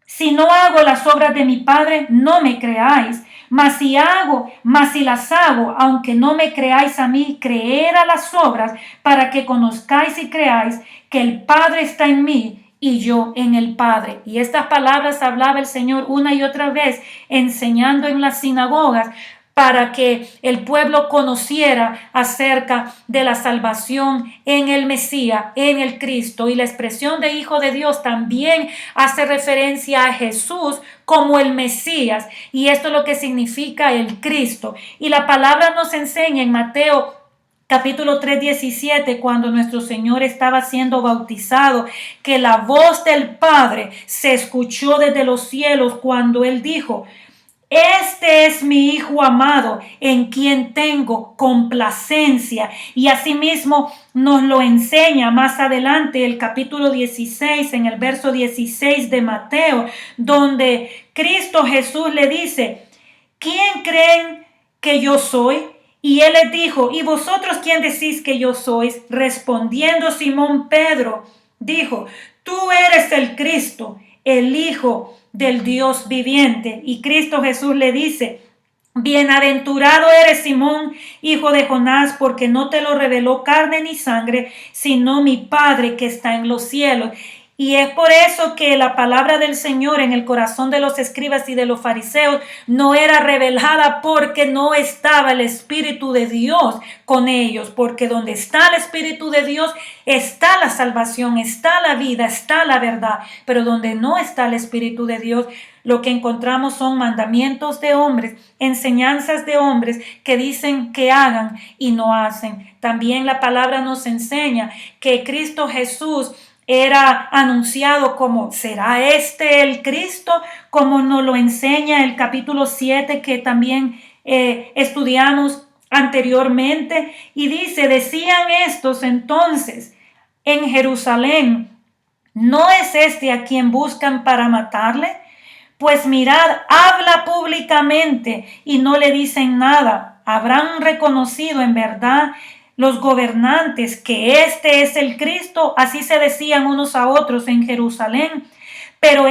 si no hago las obras de mi Padre, no me creáis. Mas si las hago, aunque no me creáis a mí, creer a las obras, para que conozcáis y creáis que el Padre está en mí y yo en el Padre. Y estas palabras hablaba el Señor una y otra vez, enseñando en las sinagogas, para que el pueblo conociera acerca de la salvación en el Mesías, en el Cristo. Y la expresión de Hijo de Dios también hace referencia a Jesús como el Mesías, y esto es lo que significa el Cristo. Y la palabra nos enseña en Mateo capítulo 3:17, cuando nuestro Señor estaba siendo bautizado, que la voz del Padre se escuchó desde los cielos cuando Él dijo: este es mi Hijo amado, en quien tengo complacencia. Y asimismo nos lo enseña más adelante el capítulo 16, en el verso 16 de Mateo, donde Cristo Jesús le dice: ¿quién creen que yo soy? Y él les dijo: ¿y vosotros quién decís que yo sois? Respondiendo Simón Pedro, dijo: tú eres el Cristo, el Hijo del Dios viviente. Y Cristo Jesús le dice: bienaventurado eres, Simón, hijo de Jonás, porque no te lo reveló carne ni sangre, sino mi Padre que está en los cielos. Y es por eso que la palabra del Señor en el corazón de los escribas y de los fariseos no era revelada, porque no estaba el Espíritu de Dios con ellos, porque donde está el Espíritu de Dios está la salvación, está la vida, está la verdad. Pero donde no está el Espíritu de Dios, lo que encontramos son mandamientos de hombres, enseñanzas de hombres que dicen que hagan y no hacen. También la palabra nos enseña que Cristo Jesús era anunciado como: ¿será este el Cristo? Como nos lo enseña el capítulo 7, que también estudiamos anteriormente. Y dice: decían estos entonces en Jerusalén: ¿no es este a quien buscan para matarle? Pues mirad, habla públicamente y no le dicen nada. Habrán reconocido en verdad los gobernantes que este es el Cristo. Así se decían unos a otros en Jerusalén. Pero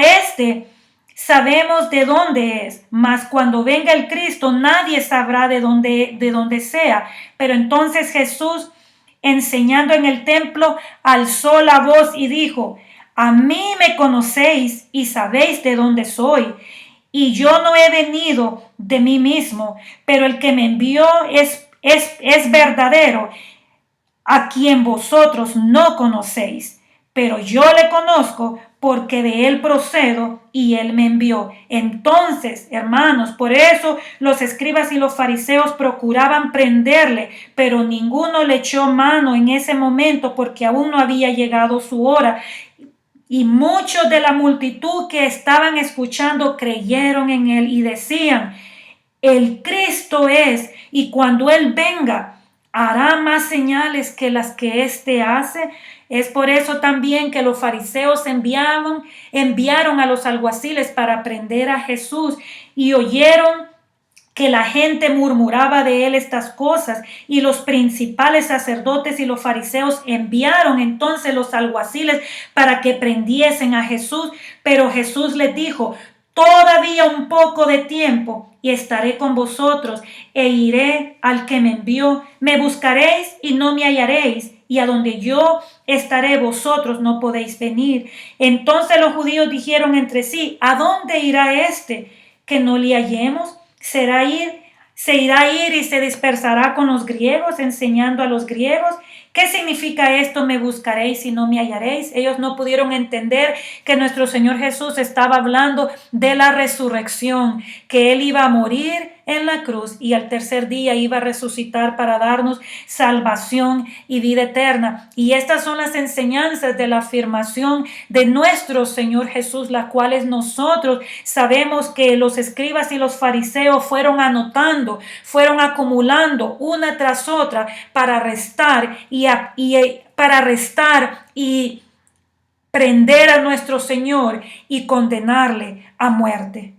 sabemos de dónde es, mas cuando venga el Cristo nadie sabrá de dónde sea. Pero entonces Jesús, enseñando en el templo, alzó la voz y dijo: a mí me conocéis y sabéis de dónde soy, y yo no he venido de mí mismo, pero el que me envió es verdadero, a quien vosotros no conocéis. Pero yo le conozco, porque de él procedo y él me envió. Entonces, hermanos, por eso los escribas y los fariseos procuraban prenderle, pero ninguno le echó mano en ese momento, porque aún no había llegado su hora. Y muchos de la multitud que estaban escuchando creyeron en él y decían: el Cristo es, y cuando él venga hará más señales que las que éste hace. Es por eso también que los fariseos enviaron a los alguaciles para prender a Jesús, y oyeron que la gente murmuraba de él estas cosas, y los principales sacerdotes y los fariseos enviaron entonces los alguaciles para que prendiesen a Jesús. Pero Jesús les dijo: todavía un poco de tiempo y estaré con vosotros, e iré al que me envió. Me buscaréis y no me hallaréis, y a donde yo estaré vosotros no podéis venir. Entonces los judíos dijeron entre sí: ¿a dónde irá este que no le hallemos? se irá a ir y se dispersará con los griegos, enseñando a los griegos. ¿Qué significa esto? Me buscaréis y no me hallaréis. Ellos no pudieron entender que nuestro Señor Jesús estaba hablando de la resurrección, que Él iba a morir en la cruz y al tercer día iba a resucitar para darnos salvación y vida eterna. Y estas son las enseñanzas de la afirmación de nuestro Señor Jesús, las cuales nosotros sabemos que los escribas y los fariseos fueron anotando, fueron acumulando una tras otra para arrestar y prender a nuestro Señor y condenarle a muerte.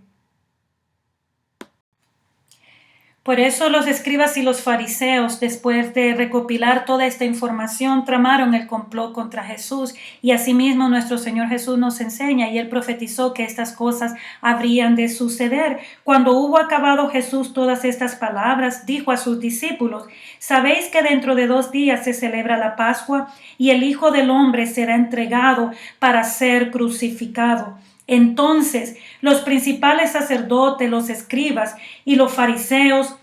Por eso los escribas y los fariseos, después de recopilar toda esta información, tramaron el complot contra Jesús. Y asimismo nuestro Señor Jesús nos enseña, y Él profetizó que estas cosas habrían de suceder. Cuando hubo acabado Jesús todas estas palabras, dijo a sus discípulos: ¿sabéis que dentro de 2 días se celebra la Pascua? Y el Hijo del Hombre será entregado para ser crucificado. Entonces los principales sacerdotes, los escribas y los fariseos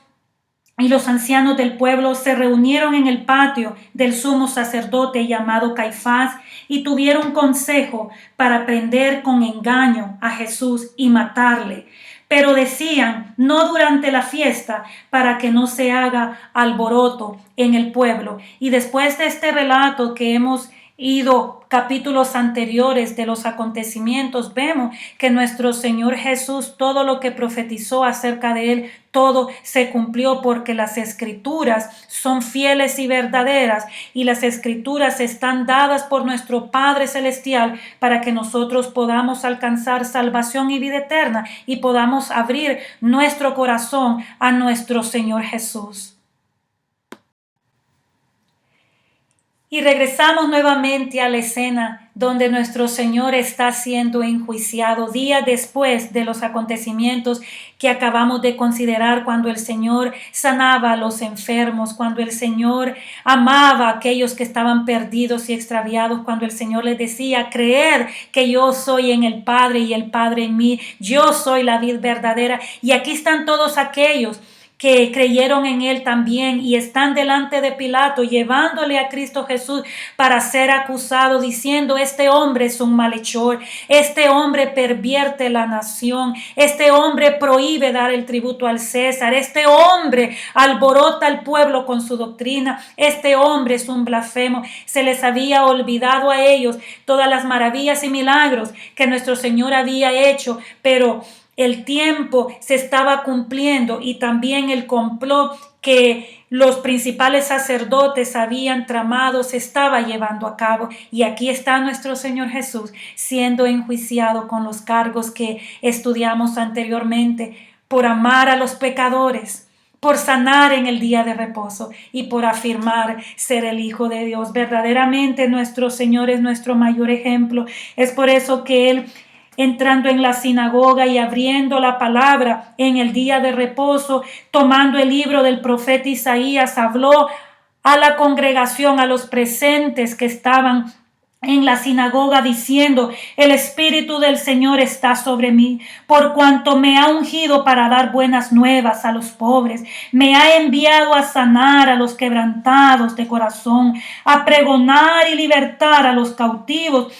y los ancianos del pueblo se reunieron en el patio del sumo sacerdote llamado Caifás y tuvieron consejo para prender con engaño a Jesús y matarle. Pero decían: no durante la fiesta, para que no se haga alboroto en el pueblo. Y después de este relato que hemos capítulos anteriores de los acontecimientos, vemos que nuestro Señor Jesús, todo lo que profetizó acerca de Él, todo se cumplió, porque las escrituras son fieles y verdaderas, y las escrituras están dadas por nuestro Padre Celestial para que nosotros podamos alcanzar salvación y vida eterna y podamos abrir nuestro corazón a nuestro Señor Jesús. Y regresamos nuevamente a la escena donde nuestro Señor está siendo enjuiciado días después de los acontecimientos que acabamos de considerar, cuando el Señor sanaba a los enfermos, cuando el Señor amaba a aquellos que estaban perdidos y extraviados, cuando el Señor les decía: creer que yo soy en el Padre y el Padre en mí, yo soy la vid verdadera. Y aquí están todos aquellos que creyeron en Él también y están delante de Pilato llevándole a Cristo Jesús para ser acusado, diciendo: este hombre es un malhechor, este hombre pervierte la nación, este hombre prohíbe dar el tributo al César, este hombre alborota al pueblo con su doctrina, este hombre es un blasfemo. Se les había olvidado a ellos todas las maravillas y milagros que nuestro Señor había hecho, pero el tiempo se estaba cumpliendo y también el complot que los principales sacerdotes habían tramado se estaba llevando a cabo. Y aquí está nuestro Señor Jesús siendo enjuiciado con los cargos que estudiamos anteriormente: por amar a los pecadores, por sanar en el día de reposo y por afirmar ser el Hijo de Dios. Verdaderamente nuestro Señor es nuestro mayor ejemplo. Es por eso que Él, entrando en la sinagoga y abriendo la palabra en el día de reposo, tomando el libro del profeta Isaías, habló a la congregación, a los presentes que estaban en la sinagoga, diciendo: el Espíritu del Señor está sobre mí, por cuanto me ha ungido para dar buenas nuevas a los pobres, me ha enviado a sanar a los quebrantados de corazón, a pregonar y libertar a los cautivos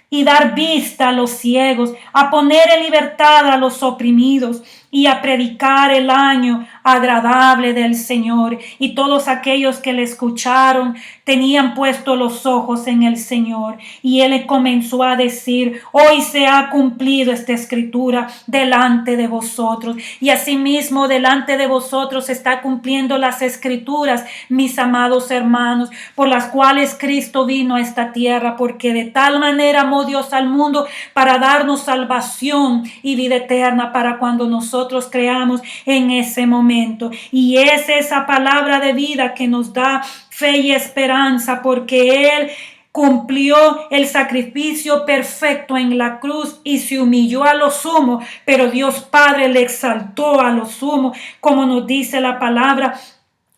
y dar vista a los ciegos, a poner en libertad a los oprimidos y a predicar el año agradable del Señor. Y todos aquellos que le escucharon tenían puestos los ojos en el Señor. Y Él comenzó a decir: hoy se ha cumplido esta escritura delante de vosotros. Y asimismo delante de vosotros se está cumpliendo las escrituras, mis amados hermanos, por las cuales Cristo vino a esta tierra, porque de tal manera amó Dios al mundo para darnos salvación y vida eterna para cuando nosotros creamos en ese momento. Y es esa palabra de vida que nos da fe y esperanza, porque Él cumplió el sacrificio perfecto en la cruz y se humilló a lo sumo, pero Dios Padre le exaltó a lo sumo, como nos dice la palabra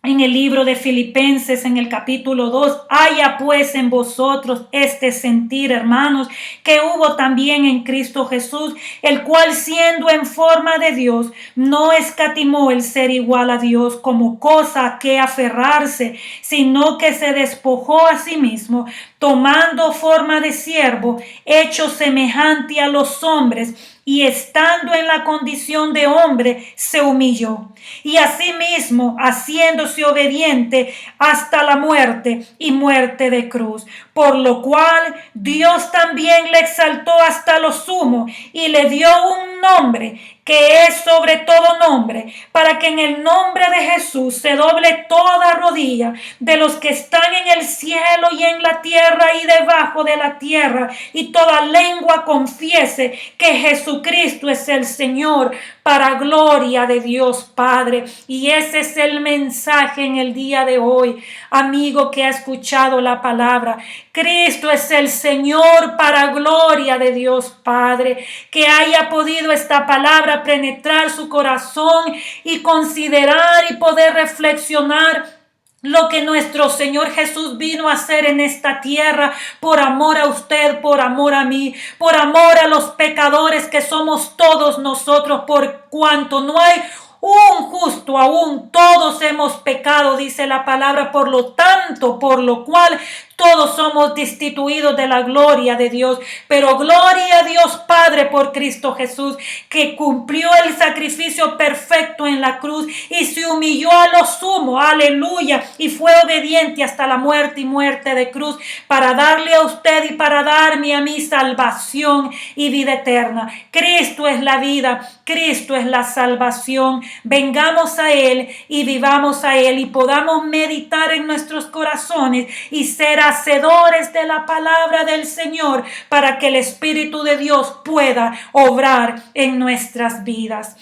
en el libro de Filipenses, en el capítulo 2, haya pues en vosotros este sentir, hermanos, que hubo también en Cristo Jesús, el cual siendo en forma de Dios, no escatimó el ser igual a Dios como cosa a que aferrarse, sino que se despojó a sí mismo, tomando forma de siervo, hecho semejante a los hombres, y estando en la condición de hombre, se humilló. Y asimismo, haciéndose obediente hasta la muerte y muerte de cruz. Por lo cual Dios también le exaltó hasta lo sumo y le dio un nombre que es sobre todo nombre, para que en el nombre de Jesús se doble toda rodilla de los que están en el cielo y en la tierra y debajo de la tierra, y toda lengua confiese que Jesucristo es el Señor, para gloria de Dios Padre. Y ese es el mensaje en el día de hoy, amigo que ha escuchado la palabra. Cristo es el Señor, para gloria de Dios Padre. Que haya podido esta palabra penetrar su corazón y considerar y poder reflexionar lo que nuestro Señor Jesús vino a hacer en esta tierra por amor a usted, por amor a mí, por amor a los pecadores que somos todos nosotros, por cuanto no hay un justo aún, todos hemos pecado, dice la palabra, por lo tanto, por lo cual todos somos destituidos de la gloria de Dios, pero gloria a Dios Padre por Cristo Jesús, que cumplió el sacrificio perfecto en la cruz y se humilló a lo sumo, aleluya, y fue obediente hasta la muerte y muerte de cruz, para darle a usted y para darme a mí salvación y vida eterna. Cristo es la vida, Cristo es la salvación. Vengamos a Él y vivamos a Él y podamos meditar en nuestros corazones y ser hacedores de la palabra del Señor, para que el Espíritu de Dios pueda obrar en nuestras vidas.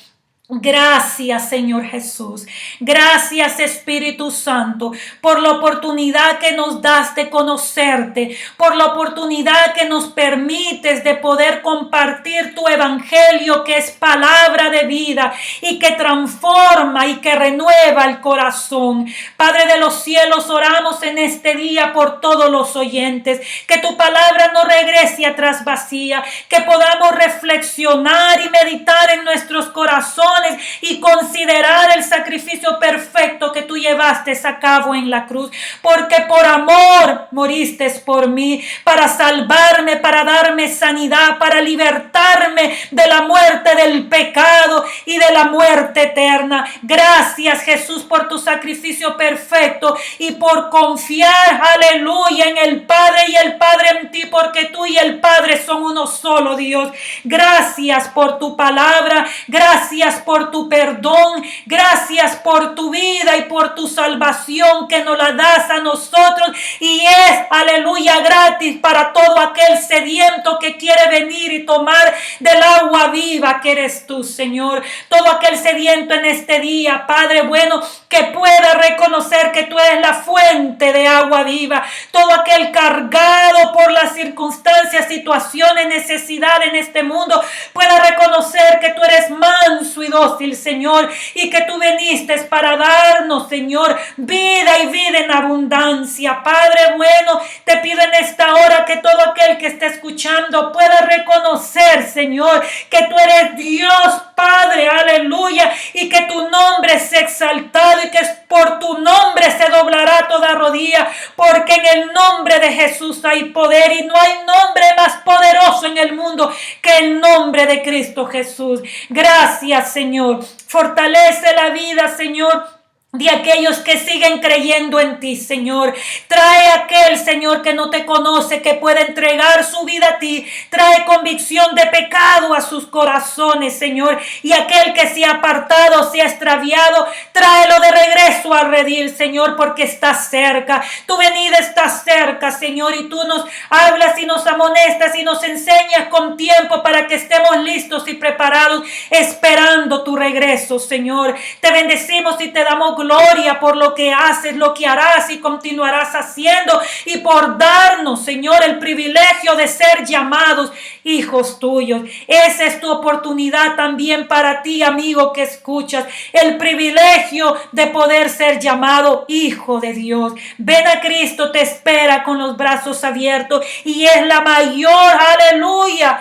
Gracias, Señor Jesús. Gracias, Espíritu Santo, por la oportunidad que nos das de conocerte, por la oportunidad que nos permites de poder compartir tu evangelio, que es palabra de vida y que transforma y que renueva el corazón. Padre de los cielos, oramos en este día por todos los oyentes, que tu palabra no regrese atrás vacía, que podamos reflexionar y meditar en nuestros corazones y considerar el sacrificio perfecto que tú llevaste a cabo en la cruz, porque por amor moriste por mí, para salvarme, para darme sanidad, para libertarme de la muerte del pecado y de la muerte eterna. Gracias, Jesús, por tu sacrificio perfecto y por confiar, aleluya, en el Padre y el Padre en ti, porque tú y el Padre son uno solo, Dios. Gracias por tu palabra, gracias por tu perdón, gracias por tu vida y por tu salvación que nos la das a nosotros, y es, aleluya, gratis para todo aquel sediento que quiere venir y tomar del agua viva que eres tú, Señor. Todo aquel sediento en este día, Padre bueno, que pueda reconocer que tú eres la fuente de agua viva. Todo aquel cargado por las circunstancias, situaciones, necesidad en este mundo, pueda reconocer que tú eres manso y dócil, Señor, y que tú viniste para darnos, Señor, vida y vida en abundancia. Padre bueno, te pido en esta hora que todo aquel que esté escuchando pueda reconocer, Señor, que tú eres Dios, Padre, aleluya, y que tu nombre es exaltado y que por tu nombre se doblará toda rodilla, porque en el nombre de Jesús hay poder y no hay nombre más poderoso en el mundo que el nombre de Cristo Jesús. Gracias, Señor. Fortalece la vida, Señor, de aquellos que siguen creyendo en ti, Señor. Trae a aquel, Señor, que no te conoce, que puede entregar su vida a ti. Trae convicción de pecado a sus corazones, Señor. Y aquel que se ha apartado, se ha extraviado, tráelo de regreso al redil, Señor, porque está cerca. Tu venida está cerca, Señor, y tú nos hablas y nos amonestas y nos enseñas con tiempo para que estemos listos y preparados, esperando tu regreso, Señor. Te bendecimos y te damos gloria por lo que haces, lo que harás y continuarás haciendo, y por darnos, Señor, el privilegio de ser llamados hijos tuyos. Esa es tu oportunidad también para ti, amigo que escuchas, el privilegio de poder ser llamado hijo de Dios. Ven a Cristo, te espera con los brazos abiertos y es la mayor, aleluya,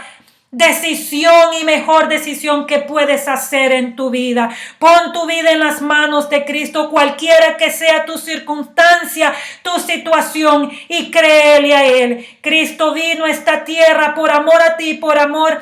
decisión y mejor decisión que puedes hacer en tu vida. Pon tu vida en las manos de Cristo, cualquiera que sea tu circunstancia, tu situación, y créele a Él. Cristo vino a esta tierra por amor a ti, por amor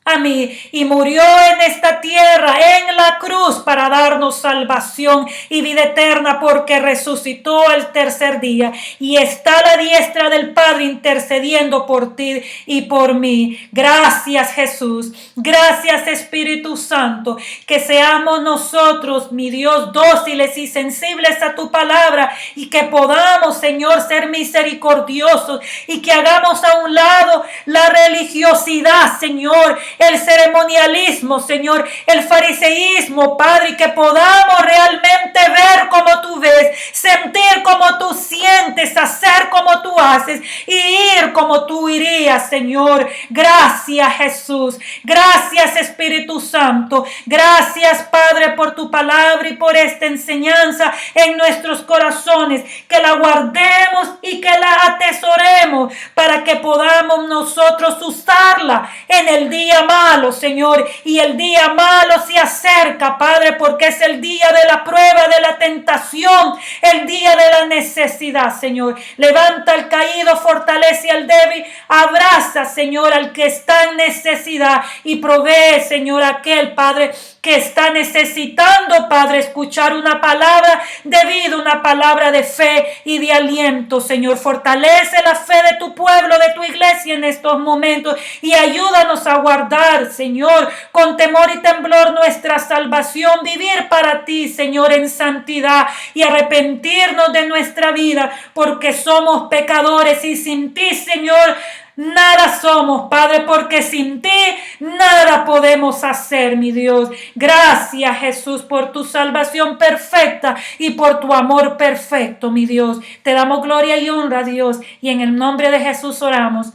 a mí, y murió en esta tierra en la cruz para darnos salvación y vida eterna, porque resucitó el tercer día y está a la diestra del Padre intercediendo por ti y por mí. Gracias, Jesús. Gracias, Espíritu Santo. Que seamos nosotros, mi Dios, dóciles y sensibles a tu palabra, y que podamos, Señor, ser misericordiosos, y que hagamos a un lado la religiosidad, Señor, el ceremonialismo, Señor, el fariseísmo, Padre, y que podamos realmente ver como tú ves, sentir como tú sientes, hacer como tú haces y ir como tú irías, Señor. Gracias, Jesús. Gracias, Espíritu Santo. Gracias, Padre, por tu palabra y por esta enseñanza en nuestros corazones. Que la guardemos y que la atesoremos para que podamos nosotros usarla en el día malo, Señor. Y el día malo se acerca, Padre, porque es el día de la prueba, de la tentación, el día de la necesidad, Señor. Levanta al caído, fortalece al débil, abraza, Señor, al que está en necesidad, y provee, Señor, aquel, Padre, que está necesitando, Padre, escuchar una palabra de vida, una palabra de fe y de aliento, Señor. Fortalece la fe de tu pueblo, de tu iglesia en estos momentos, y ayúdanos a guardar, Señor, con temor y temblor nuestra salvación, vivir para ti, Señor, en santidad, y arrepentirnos de nuestra vida, porque somos pecadores y sin ti, Señor, nada somos, Padre, porque sin ti nada podemos hacer, mi Dios. Gracias, Jesús, por tu salvación perfecta y por tu amor perfecto, mi Dios. Te damos gloria y honra, Dios, y en el nombre de Jesús oramos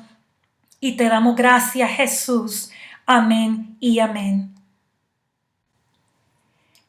y te damos gracias, Jesús. Amén y amén.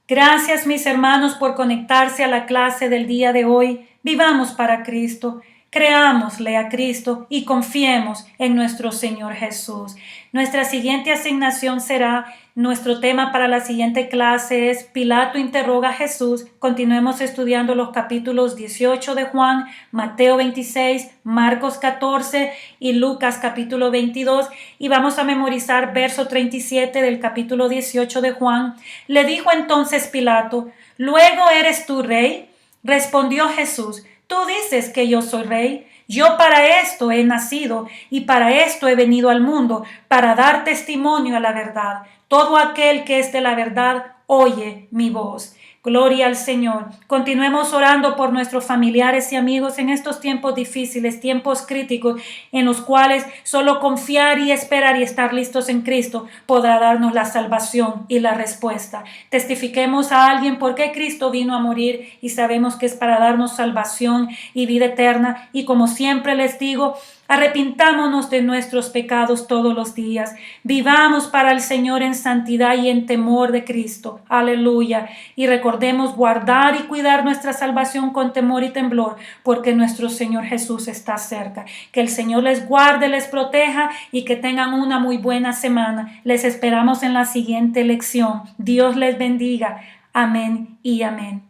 Gracias, mis hermanos, por conectarse a la clase del día de hoy. Vivamos para Cristo. Creámosle a Cristo y confiemos en nuestro Señor Jesús. Nuestra siguiente asignación será, nuestro tema para la siguiente clase es Pilato interroga a Jesús. Continuemos estudiando los capítulos 18 de Juan, Mateo 26, Marcos 14 y Lucas capítulo 22. Y vamos a memorizar verso 37 del capítulo 18 de Juan. Le dijo entonces Pilato: ¿luego eres tú rey? Respondió Jesús: tú dices que yo soy rey. Yo para esto he nacido y para esto he venido al mundo, para dar testimonio a la verdad. Todo aquel que es de la verdad oye mi voz. Gloria al Señor. Continuemos orando por nuestros familiares y amigos en estos tiempos difíciles, tiempos críticos, en los cuales solo confiar y esperar y estar listos en Cristo podrá darnos la salvación y la respuesta. Testifiquemos a alguien por qué Cristo vino a morir, y sabemos que es para darnos salvación y vida eterna. Y como siempre les digo, arrepintámonos de nuestros pecados todos los días. Vivamos para el Señor en santidad y en temor de Cristo. Aleluya. Y recordemos guardar y cuidar nuestra salvación con temor y temblor, porque nuestro Señor Jesús está cerca. Que el Señor les guarde, les proteja y que tengan una muy buena semana. Les esperamos en la siguiente lección. Dios les bendiga. Amén y amén.